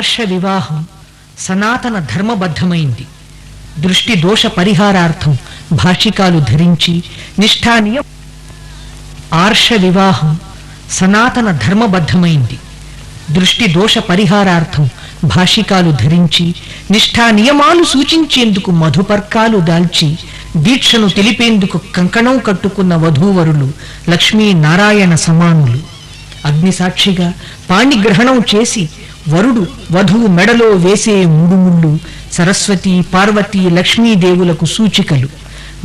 ఆర్ష వివాహం సనాతన ధర్మబద్ధమైంది. దృష్టి దోష పరిహారార్థం భాషికాలు ధరించి నిష్ఠానియం. ఆర్ష వివాహం సనాతన ధర్మబద్ధమైంది. దృష్టి దోష పరిహారార్థం భాషికాలు ధరించి నిష్ఠా నియమాలు సూచించేందుకు మధుపర్కాలు దాల్చి దీక్షను తెలిపేందుకు కంకణం కట్టుకున్న వధూవరులు లక్ష్మీనారాయణ సమానులు. అగ్నిసాక్షిగా పాణిగ్రహణం చేసి వరుడు వధువు మెడలో వేసే ముడుముళ్ళు సరస్వతి పార్వతీ లక్ష్మీదేవులకు సూచికలు.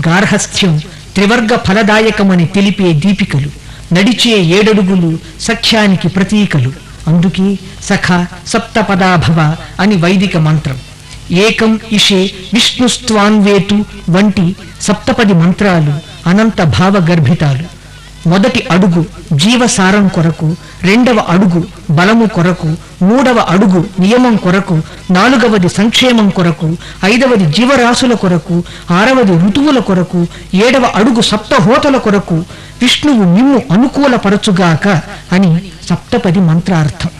గార్హస్థ్యం త్రివర్గ ఫలదాయకమని తెలిపే దీపికలు. నడిచే 7 అడుగులు సఖ్యానికి ప్రతీకలు. అందుకే సఖ సప్తపదాభవ అని వైదిక మంత్రం. ఏకం ఇషే విష్ణుస్త్వాన్వేతు వంటి సప్తపది మంత్రాలు అనంత భావగర్భితాలు. మొదటి అడుగు జీవసారం కొరకు, 2వ అడుగు బలము కొరకు, 3వ అడుగు నియమం కొరకు, 4వది సంక్షేమం కొరకు, 5వది జీవరాశుల కొరకు, 6వది ఋతువుల కొరకు, 7వ అడుగు సప్తహోతల కొరకు. విష్ణువు నిన్ను అనుకూలపరచుగాక అని సప్తపది మంత్రార్థం.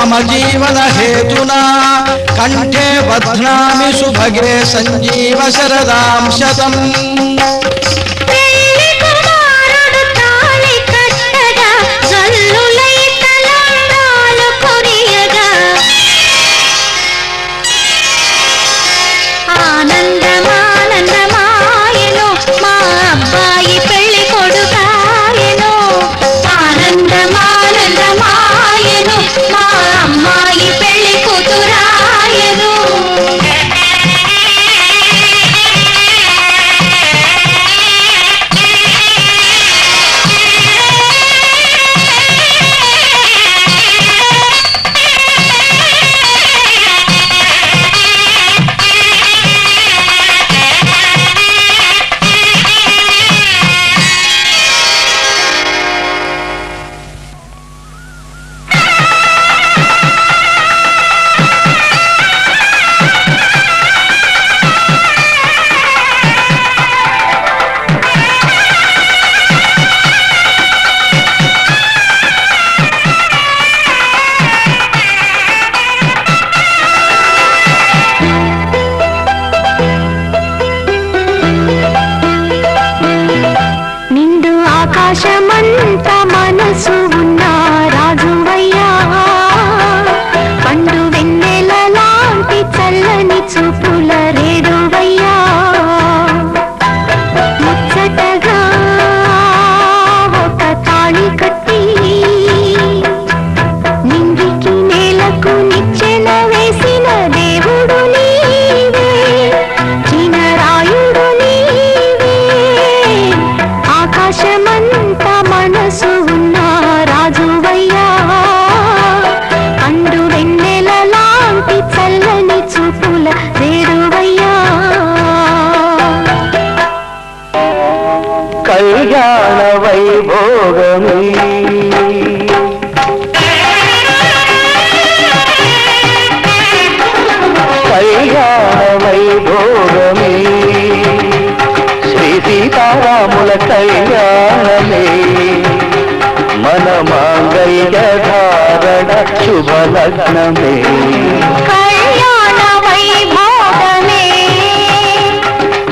मम जीवन हेतुना कंठे बध्नामि सुभगे संजीव शरदां शतम्। ఆనందమానందమాయను మా అబ్బాయి పెళ్లి కొడుకాయను। ఆకాశమంత మనసు ఉన్న రాజువయ్యా పండు వెన్నెల లాంటి చల్లని చూపుల రేడువయ్యా ముచ్చటగా ఒక తాళి కట్టి నింగికి నేలకు నిచ్చెన వేసిన దేవుడు నీవే చినరాయుడు నీవే ఆకాశమంత మనసు ఉన్న రాజువయ్యా పండు వెన్నెల లాంటి చల్లని చూపుల రేడువయ్యా కళ్యాణ వైభోగమే కళ్యాణ వైభోగమే శ్రీ సీతారాముల కళ్యాణమే మన మాంగళ్య ధారణ శుభలగ్నమే కళ్యాణ వైభోగమే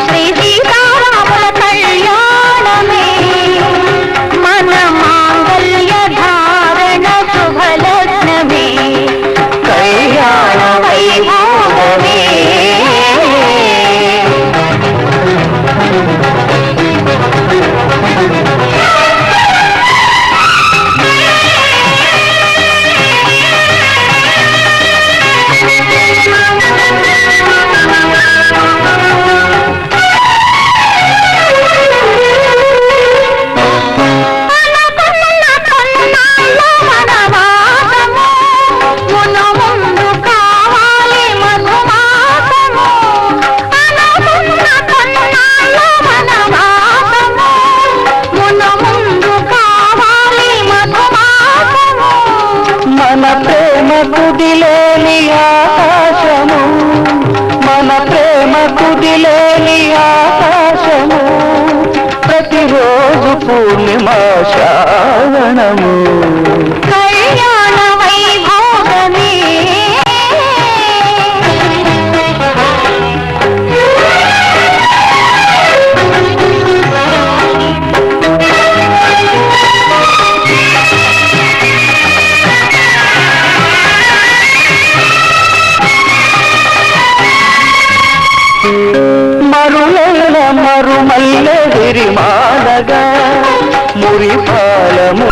శ్రీ సీతారాముల కళ్యాణమే మన మాంగళ్య ధారణ శుభలగ్నమే కళ్యాణ వైభోగమే మన ప్రేమ కుదిలేని ఆకాశము మన ప్రేమ కుదిలేని ఆకాశము ప్రతిరోజు పూర్ణిమా శ్రావణము కళ్యాణ వైభోగమే మరులైన మరుమల్లె విరిమాలగా మురిపాలము